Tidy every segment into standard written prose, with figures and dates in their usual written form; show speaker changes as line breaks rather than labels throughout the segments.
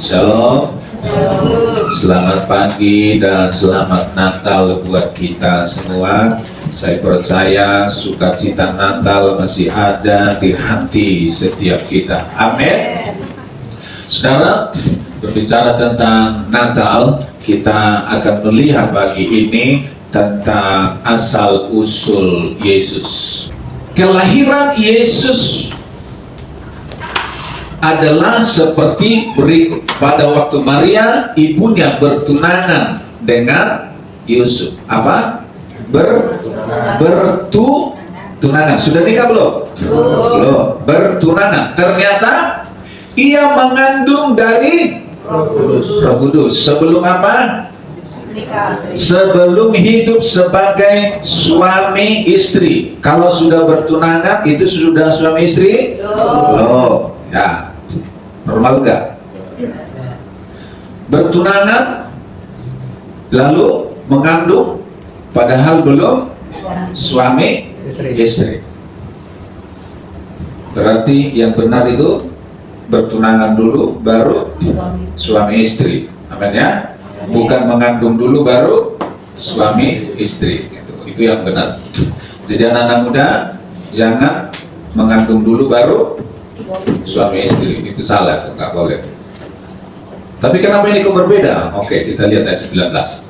Shalom. Selamat pagi dan selamat Natal buat kita semua. Saya percaya sukacita Natal masih ada di hati setiap kita. Amin. Saudara, berbicara tentang Natal, kita akan melihat pagi ini tentang asal-usul Yesus. Kelahiran Yesus adalah seperti berikut. Pada waktu Maria ibunya bertunangan dengan Yusuf. Apa? Bertunangan. Sudah nikah belum? Belum. Bertunangan. Ternyata ia mengandung dari Roh Kudus. Sebelum apa? Sebelum hidup sebagai suami istri. Kalau sudah bertunangan itu sudah suami istri? Belum. Ya, normal enggak? Bertunangan lalu mengandung padahal belum suami istri. Berarti yang benar itu bertunangan dulu baru suami istri. Amin ya? Bukan mengandung dulu baru suami istri. Itu yang benar. Jadi anak-anak muda jangan mengandung dulu baru suami istri, itu salah, nggak boleh. Tapi kenapa ini kok berbeda? Oke, kita lihat ayat 19.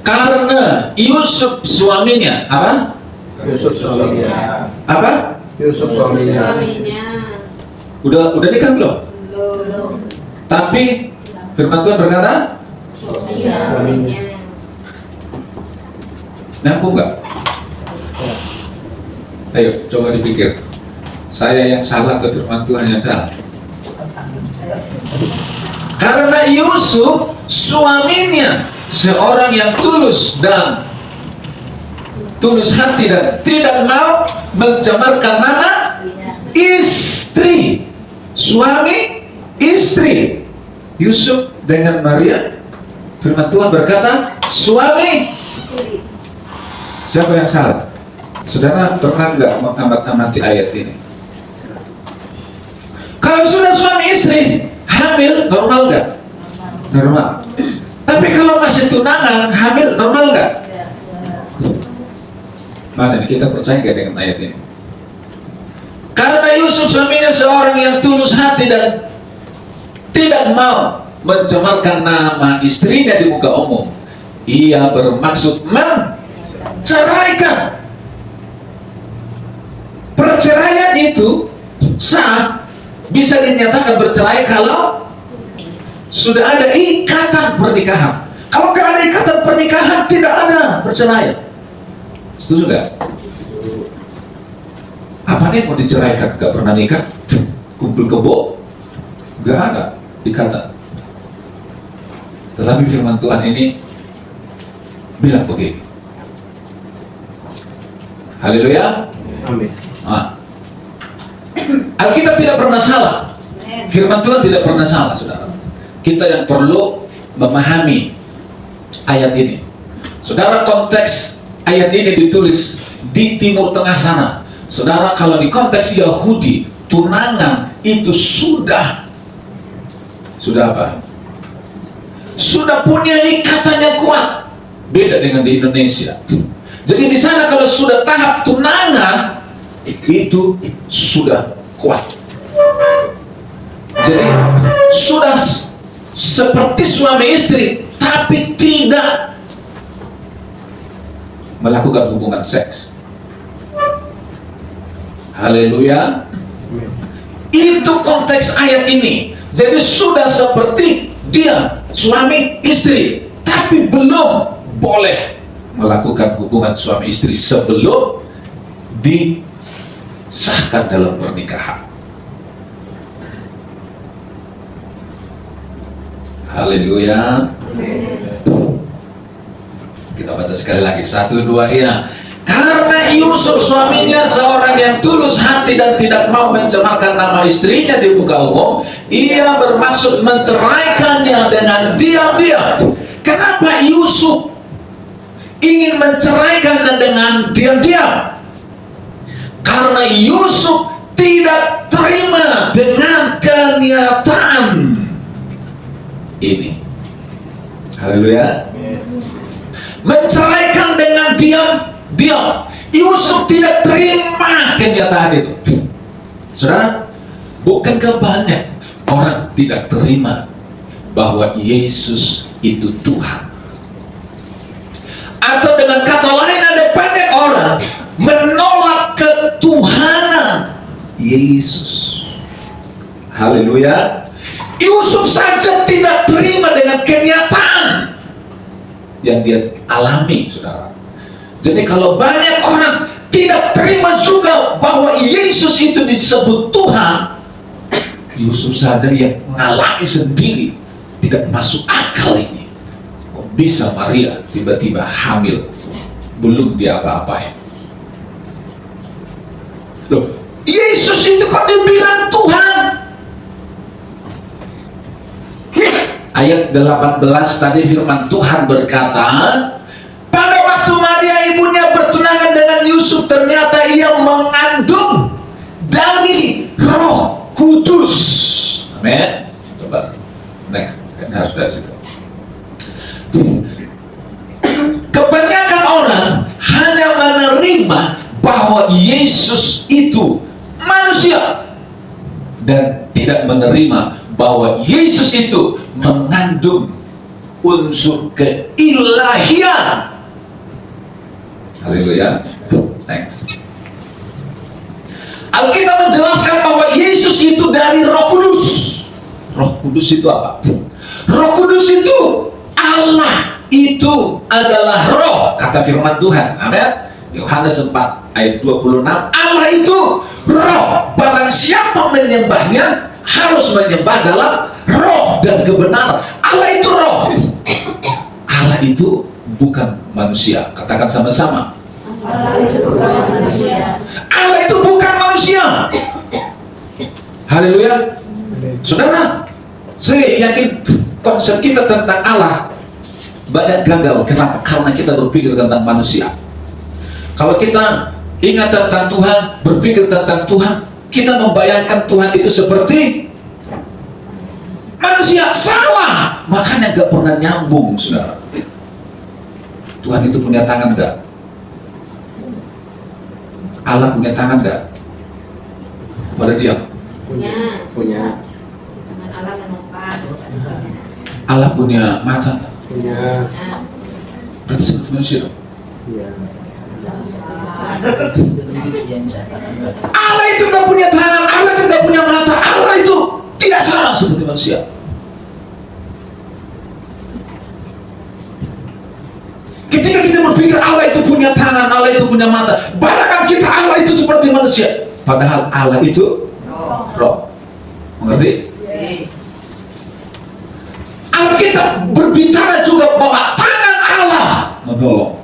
Karena Yusuf suaminya, apa?
Yusuf suaminya.
Apa?
Yusuf suaminya.
Udah nikah belum?
Belum.
Tapi firman Tuhan berkata,
Suaminya.
nyambung nggak? Ayo, coba dipikir. Saya yang salah atau firman Tuhan yang salah? Karena Yusuf suaminya seorang yang tulus hati dan tidak mau mencemarkan nama istri. Suami istri. Yusuf dengan Maria, firman Tuhan berkata suami. Siapa yang salah? Saudara pernah nggak mengamati ayat ini? Kalau sudah suami istri hamil, normal nggak? Normal. Tapi kalau masih tunangan, hamil normal nggak? Mana nih, kita percaya nggak dengan ayat ini? Karena Yusuf suaminya seorang yang tulus hati dan tidak mau mencemarkan nama istrinya di muka umum. Ia bermaksud menceraikan. Perceraian itu sah, bisa dinyatakan bercerai kalau sudah ada ikatan pernikahan. Kalau nggak ada ikatan pernikahan, tidak ada perceraian. Setuju nggak? Apa nih mau diceraikan? Gak pernah nikah, kumpul kebo, nggak ada ikatan. Tetapi firman Tuhan ini bilang begini. Haleluya.
Amin.
Alkitab tidak pernah salah. Firman Tuhan tidak pernah salah, saudara. Kita yang perlu memahami ayat ini. Saudara, konteks ayat ini ditulis di Timur Tengah sana. Saudara, kalau di konteks Yahudi, tunangan itu sudah apa? Sudah punya ikatan yang kuat. Beda dengan di Indonesia. Jadi di sana kalau sudah tahap tunangan itu sudah kuat. Jadi sudah seperti suami istri, tapi tidak melakukan hubungan seks. Haleluya. Itu konteks ayat ini. Jadi sudah seperti dia suami istri, tapi belum boleh melakukan hubungan suami istri sebelum disahkan dalam pernikahan. Haleluya. Kita baca sekali lagi, 1, 2, iya. Karena Yusuf suaminya seorang yang tulus hati dan tidak mau mencemarkan nama istrinya di muka umum, ia bermaksud menceraikannya dengan diam-diam. Kenapa Yusuf ingin menceraikannya dengan diam-diam? Karena Yusuf tidak terima dengan kenyataan ini. Haleluya. Menceraikan dengan diam. Yusuf tidak terima kenyataan itu. Saudara, bukankah banyak orang tidak terima bahwa Yesus itu Tuhan? Atau dengan kata lain, ada banyak orang menolak ketuhanan Yesus. Haleluya. Yusuf saja tidak terima dengan kenyataan yang dia alami, saudara. Jadi kalau banyak orang tidak terima juga bahwa Yesus itu disebut Tuhan, Yusuf saja yang mengalami sendiri tidak masuk akal ini. Kok bisa Maria tiba-tiba hamil, belum diapa-apain? Loh, Yesus itu kok dibilang Tuhan? Ayat 18 tadi firman Tuhan berkata, pada waktu Maria ibunya bertunangan dengan Yusuf, ternyata ia mengandung dari Roh Kudus. Amin. Coba next, harus dari situ. Kebanyakan orang hanya menerima bahwa Yesus itu manusia dan tidak menerima bahwa Yesus itu mengandung unsur keilahian. Haleluya. Thanks. Alkitab menjelaskan bahwa Yesus itu dari Roh Kudus. Roh Kudus itu apa? Roh Kudus itu Allah, itu adalah roh, kata firman Tuhan. Amin. Yohanes 4 ayat 26, Allah itu roh, barang siapa menyembahnya harus menyembah dalam roh dan kebenaran. Allah itu roh. Allah itu bukan manusia. Katakan sama-sama.
Allah itu bukan manusia.
Allah itu bukan manusia. Haleluya. Saudara, saya yakin konsep kita tentang Allah banyak gagal. Kenapa? Karena kita berpikir tentang manusia. Kalau kita ingat tentang Tuhan, berpikir tentang Tuhan, kita membayangkan Tuhan itu seperti manusia. Salah. Makanya gak pernah nyambung, saudara. Tuhan itu punya tangan gak? Allah punya tangan gak? Pada diam.
Punya.
Dengan Allah menopang.
Allah punya mata gak?
Punya.
Berarti seperti manusia.
Iya.
Allah itu gak punya tangan, Allah itu gak punya mata, Allah itu tidak sama seperti manusia. Ketika kita berpikir Allah itu punya tangan, Allah itu punya mata, bayangkan kita Allah itu seperti manusia. Padahal Allah itu roh. Mengerti? Alkitab berbicara juga bahwa tangan Allah menolong.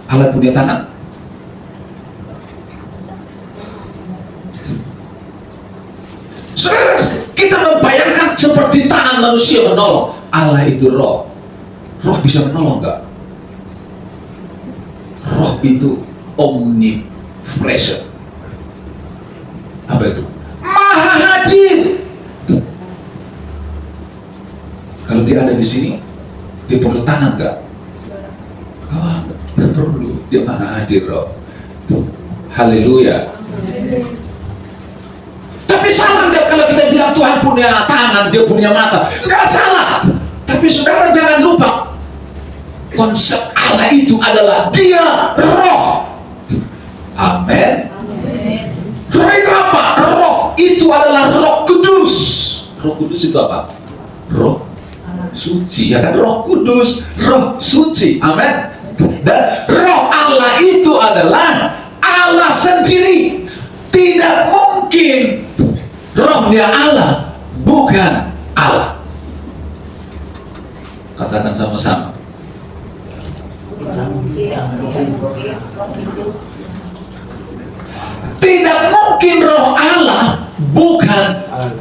Allah punya tangan. Saudara, kita membayangkan seperti tangan manusia menolong. Allah itu roh. Roh bisa menolong gak? Roh itu omnipresent. Apa itu? Maha hadir. Kalau dia ada di sini, dia perlu tangan gak? Gak perlu. Dia maha hadir, roh. Haleluya. Tapi salah nggak kalau kita bilang Tuhan punya tangan, dia punya mata? Nggak salah. Tapi saudara jangan lupa, konsep Allah itu adalah dia roh. Amin. Roh itu apa? Roh itu adalah Roh Kudus. Roh Kudus itu apa? Roh suci, ya kan? Roh Kudus, Roh suci. Amin. Dan roh Allah itu adalah Allah sendiri. Tidak mungkin rohnya Allah bukan Allah. Katakan sama-sama. Tidak mungkin roh Allah bukan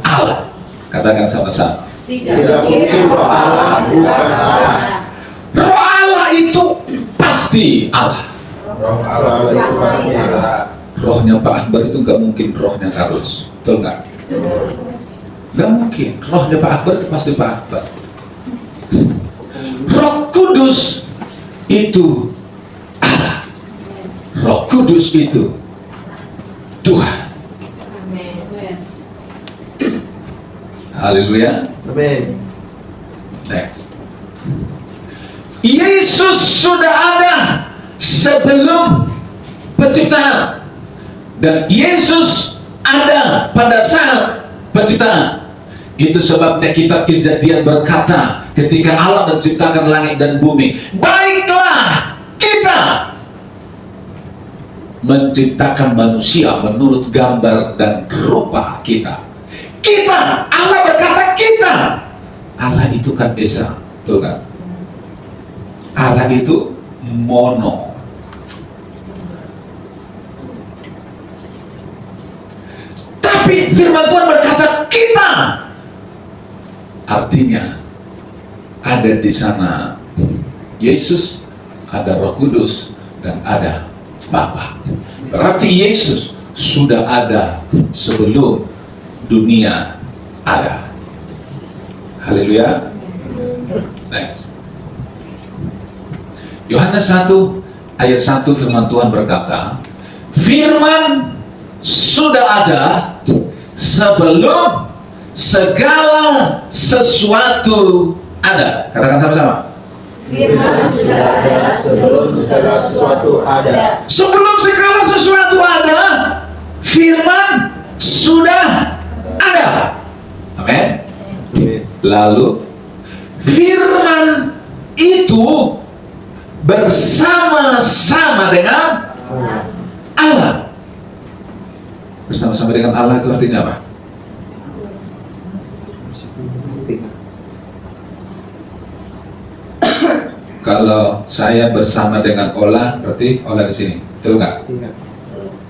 Allah. Katakan sama-sama.
Tidak mungkin roh Allah bukan Allah.
Roh Allah itu pasti Allah.
Roh Allah itu pasti Allah.
rohnya Pak Akbar itu nggak mungkin rohnya Carlos, betul nggak? Nggak mungkin, rohnya Pak Akbar itu pasti Pak Akbar. Roh Kudus itu Allah. Roh Kudus itu Tuhan. Haleluya.
Amin.
Next. Yesus sudah ada sebelum penciptaan, dan Yesus ada pada saat penciptaan. Itu sebabnya kitab Kejadian berkata, ketika Allah menciptakan langit dan bumi, baiklah kita menciptakan manusia menurut gambar dan rupa kita. Kita, Allah berkata kita. Allah itu kan Esa, betul kan? Allah itu mono. Tapi firman Tuhan berkata kita. Artinya ada di sana Yesus, ada Roh Kudus, dan ada Bapa. Berarti Yesus sudah ada sebelum dunia ada. Haleluya. Next. Yohanes 1 ayat 1 firman Tuhan berkata, firman sudah ada sebelum segala sesuatu ada. Katakan sama-sama.
Firman sudah ada
Sebelum segala sesuatu ada.
Sebelum segala sesuatu ada, firman sudah ada. Amin.
Amin.
Lalu firman itu bersama-sama dengan Allah. Bersama-sama dengan Allah itu artinya apa? Kalau saya bersama dengan Allah, berarti Allah di sini, betul nggak?
Iya.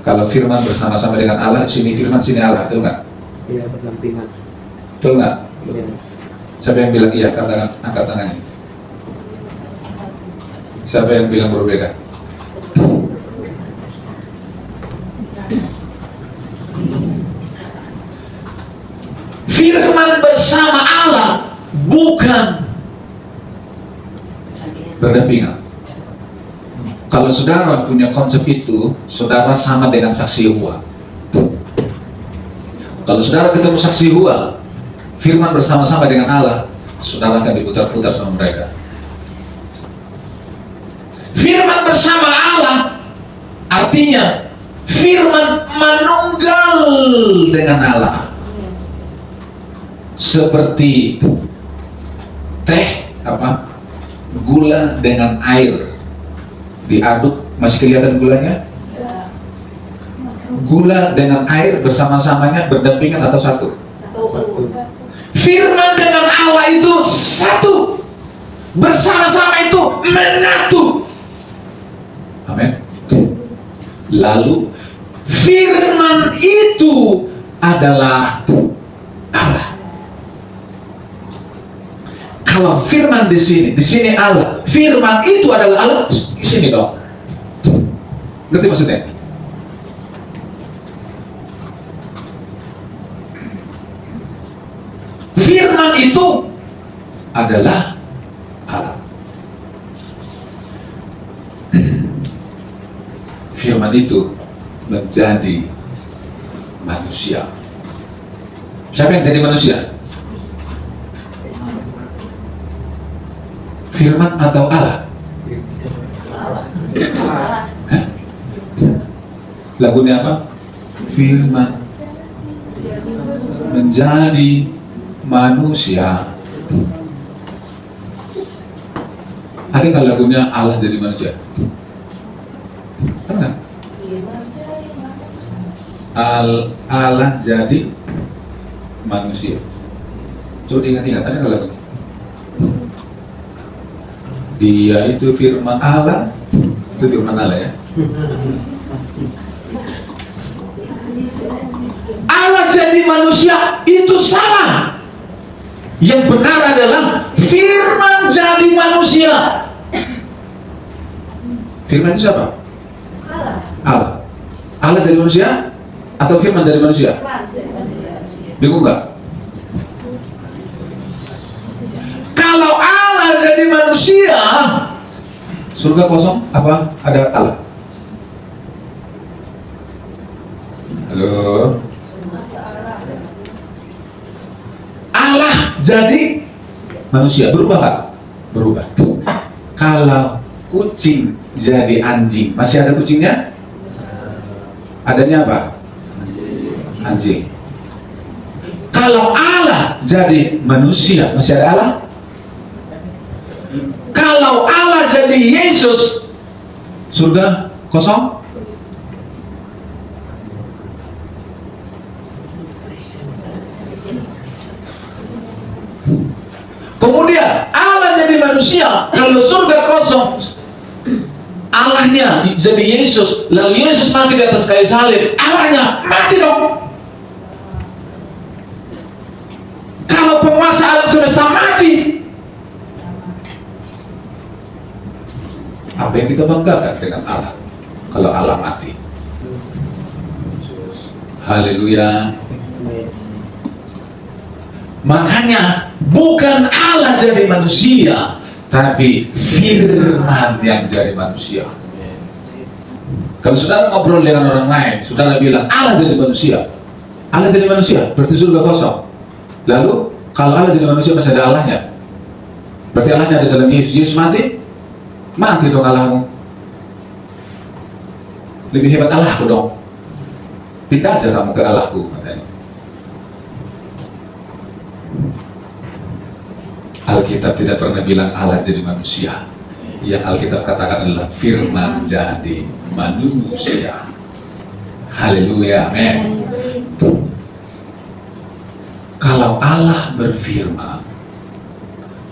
Kalau firman bersama-sama dengan Allah, sini firman, sini Allah, betul nggak?
Iya, berdampingan.
Betul nggak?
Iya.
Siapa yang bilang iya? Katakan, angkat tangannya. Siapa yang bilang berbeda? Firman bersama Allah bukan berdampingan. Kalau saudara punya konsep itu, saudara sama dengan saksi Yehova. Kalau saudara ketemu saksi Yehova, firman bersama-sama dengan Allah, saudara akan diputar-putar sama mereka. Firman bersama Allah artinya firman manunggal dengan Allah. Seperti teh apa? Gula dengan air diaduk, masih kelihatan gulanya? Gula dengan air bersama-samanya berdampingan atau satu? Firman dengan Allah itu satu, bersama-sama itu menyatu. Amin. Lalu firman itu adalah Allah. Kalau firman di sini Allah. Firman itu adalah Allah, di sini dong. Ngerti maksudnya? Firman itu adalah Allah. Firman itu menjadi manusia. Siapa yang jadi manusia? Firman atau Allah? Hah? Lagunya apa? Firman menjadi manusia. Ada nggak lagunya Allah jadi manusia? Ada nggak? Allah jadi manusia. Coba diingat-ingat, ada nggak lagunya? Dia itu firman Allah, itu firman Allah ya. Allah jadi manusia itu salah. Yang benar adalah firman jadi manusia. Firman itu siapa? Allah. Allah jadi manusia atau firman jadi manusia? Bingung nggak? Kalau Allah jadi manusia, surga kosong apa ada Allah? Halo? Allah jadi manusia, berubah nggak? Berubah. Kalau kucing jadi anjing, masih ada kucingnya? Adanya apa? Anjing. Kalau Allah jadi manusia, masih ada Allah? Kalau Allah jadi Yesus, surga kosong? Kemudian Allah jadi manusia, kalau surga kosong, Allahnya jadi Yesus, lalu Yesus mati di atas kayu salib, Allahnya mati dong. Kalau penguasa alam semesta mati, apa yang kita banggakan dengan Allah kalau Allah mati? Haleluya. Makanya bukan Allah jadi manusia, tapi firman yang jadi manusia. Kalau saudara ngobrol dengan orang lain, saudara bilang Allah jadi manusia, Allah jadi manusia, berarti surga kosong. Lalu kalau Allah jadi manusia masih ada Allahnya, berarti Allahnya ada dalam Yesus. Yesus mati, mati dong Allahmu. Lebih hebat Allahku dong. Pindah aja kamu ke Allahku, katanya. Alkitab tidak pernah bilang Allah jadi manusia. Yang Alkitab katakan adalah firman jadi manusia. Haleluya, amin. Kalau Allah berfirman,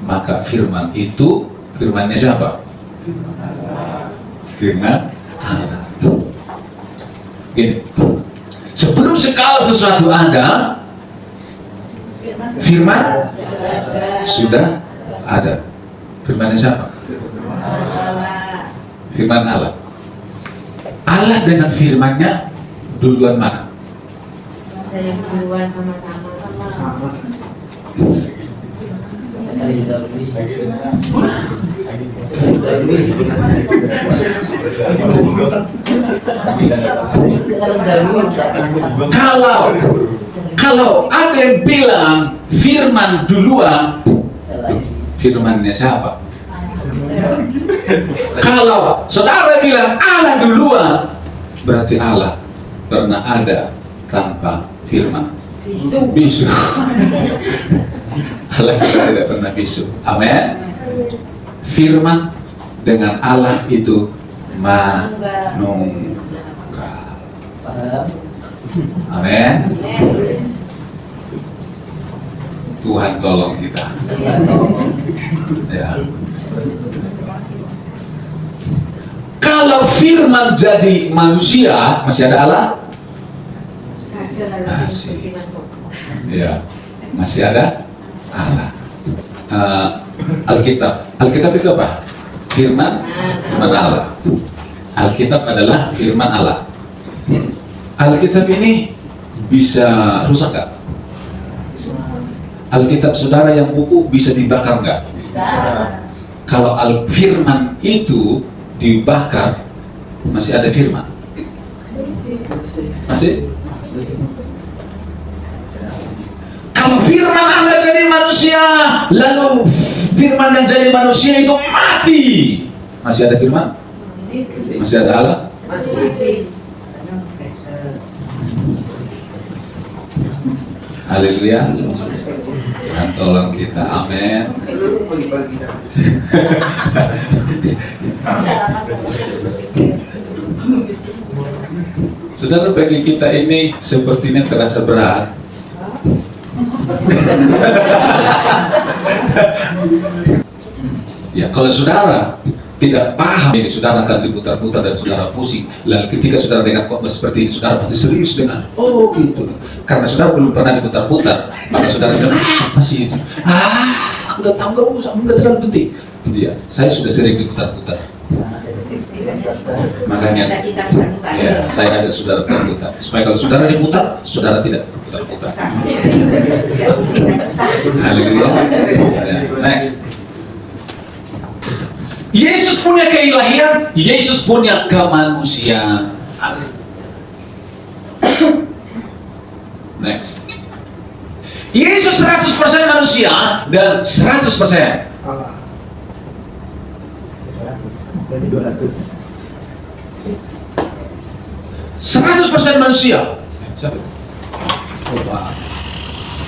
maka firman itu, firmannya siapa? Firman Allah. Gini, sebelum segala sesuatu ada, firman sudah ada. Firmannya siapa? Firman Allah. Allah dengan firmannya duluan mana?
Yang duluan sama-sama.
Kalau ada yang bilang firman duluan, firmannya siapa? Kalau saudara bilang Allah duluan, berarti Allah pernah ada tanpa firman. Bisu. Allah tidak pernah bisu. Amin. Firman dengan Allah itu manunggal. Amin. Tuhan tolong kita. Ya. Kalau firman jadi manusia, masih ada Allah? Masih. Ya, masih ada Allah. Alkitab itu apa? Firman Allah. Alkitab adalah firman Allah. Alkitab ini bisa rusak nggak? Alkitab saudara yang buku bisa dibakar nggak? Kalau firman itu dibakar, masih ada firman? Masih? Kalau firman Allah jadi manusia, lalu firman yang jadi manusia itu mati, masih ada firman? Masih ada Allah? Haleluya. Tuhan tolong kita, amin. Saudara, bagi kita ini sepertinya terasa berat. Ya, kalau saudara tidak paham ini, saudara akan diputar-putar dan saudara pusing. Lalu ketika saudara dengar khotbah seperti ini, saudara pasti serius dengan, oh gitu. Karena saudara belum pernah diputar-putar, maka saudara bilang, apa sih itu? Aku udah tahu, nggak terlalu penting. Itu dia. Saya sudah sering diputar-putar. Makanya
Bisa kita putar-putar.
ya, saya ajak saudara putar-putar supaya kalau saudara diputar, saudara tidak putar-putar. Haleluya. Ya, next. Yesus punya keilahian, Yesus punya kemanusiaan. Next. Yesus 100% manusia dan 100%
Allah. Berarti 200.
100% manusia. Siapa?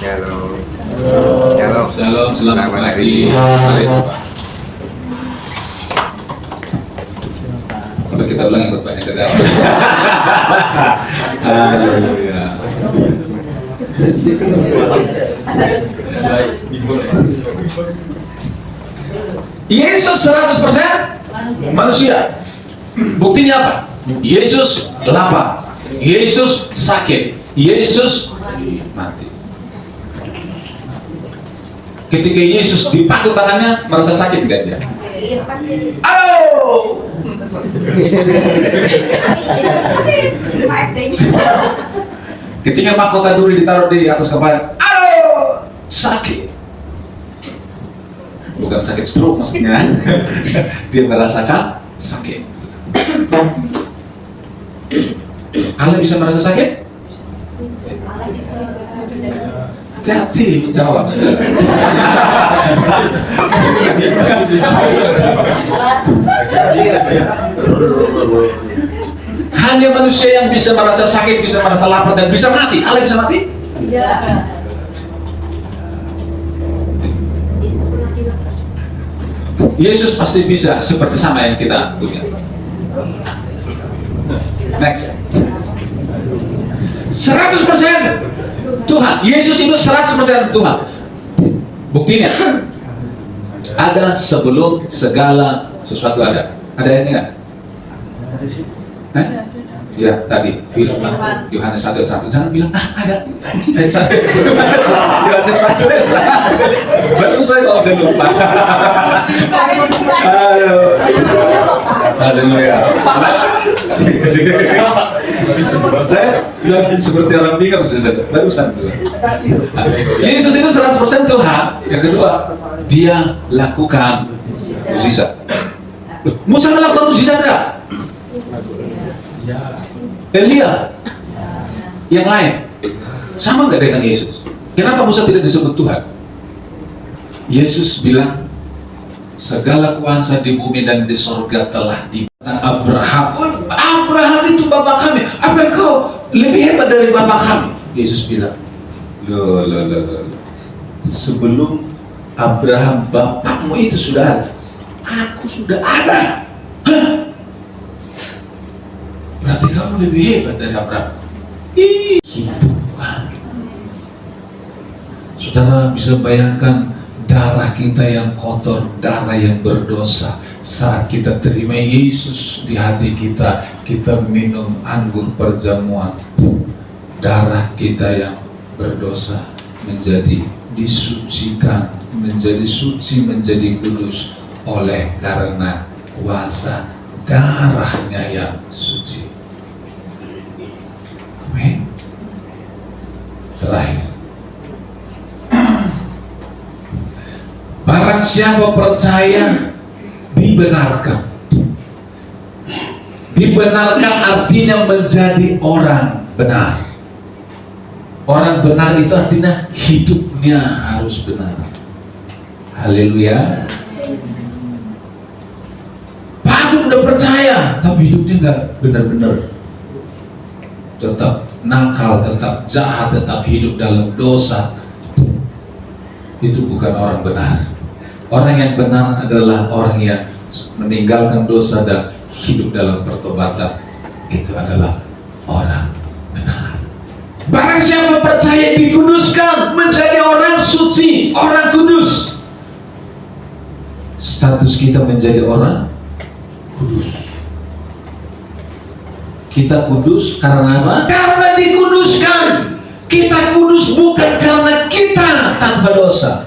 Shalom.
Halo.
Shalom, selamat
Selamat
pagi.
pagi.
Mari Pak. Coba kita ulang yang banyak dari awal. Haleluya. Yesus 100% manusia. Buktinya apa? Yesus lapar, Yesus sakit, Yesus mati. Ketika Yesus dipaku tangannya, merasa sakit tidak dia? Oh! Ketika mahkota duri ditaruh di atas kepala, aduh, sakit. Bukan sakit stroke maksudnya. Dia merasakan sakit. Allah bisa merasa sakit? Hati-hati menjawab. Hanya manusia yang bisa merasa sakit, bisa merasa lapar, dan bisa mati. Allah bisa mati? Yesus pasti bisa, seperti sama yang kita punya. Next. 100% Tuhan. Yesus itu 100% Tuhan. Buktinya ada sebelum segala sesuatu ada. Ada yang enggak? Ya tadi firman Yohanes 1:1. Jangan bilang ada. Yohanes 1:1. Baru saya udah lupa. Aduh. Haleluya. Jangan seperti orang bingung sudah barusan tuh. Yesus itu 100% Tuhan. Yang kedua, dia lakukan mukjizat. Musa melakukan mukjizat enggak? Elia, yang lain sama nggak dengan Yesus? Kenapa Musa tidak disebut Tuhan? Yesus bilang segala kuasa di bumi dan di sorga telah diberikan Abraham. Oh, Abraham itu bapak kami. Apa engkau lebih hebat dari bapak kami? Yesus bilang, loh. Sebelum Abraham bapakmu itu sudah ada, aku sudah ada. Hah? Berarti kamu lebih hebat dari Abraham. Gitu kan. Saudara bisa bayangkan darah kita yang kotor, darah yang berdosa. Saat kita terima Yesus di hati kita, kita minum anggur perjamuan. Darah kita yang berdosa menjadi disucikan, menjadi suci, menjadi kudus oleh karena kuasa darahnya yang suci. Amin. Terakhir, barang siapa percaya dibenarkan. Dibenarkan artinya menjadi orang benar. Orang benar itu artinya hidupnya harus benar. Haleluya. Pak Agung udah percaya, tapi hidupnya nggak benar-benar. Tetap nakal, tetap jahat, tetap hidup dalam dosa. Itu bukan orang benar. Orang yang benar adalah orang yang meninggalkan dosa dan hidup dalam pertobatan. Itu adalah orang benar. Barang siapa percaya dikuduskan, menjadi orang suci, orang kudus. Status kita menjadi orang kudus. Kita kudus karena apa? Karena dikuduskan. Kita kudus bukan karena kita tanpa dosa.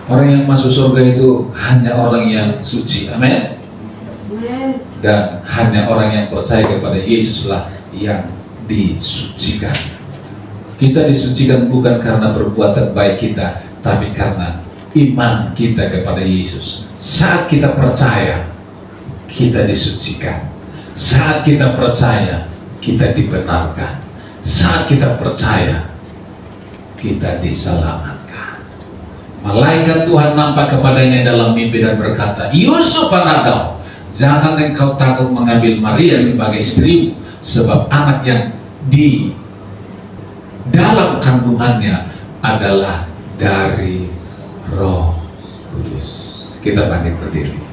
Orang yang masuk surga itu hanya orang yang suci. Amin. Dan hanya orang yang percaya kepada Yesuslah yang disucikan. Kita disucikan bukan karena perbuatan baik kita, tapi karena iman kita kepada Yesus. Saat kita percaya, kita disucikan. Saat kita percaya, kita dibenarkan. Saat kita percaya, kita diselamatkan. Malaikat Tuhan nampak kepadanya dalam mimpi dan berkata, Yusuf anakku, jangan engkau takut mengambil Maria sebagai istrimu, sebab anak yang di dalam kandungannya adalah dari Roh Kudus. Kita bangkit berdiri.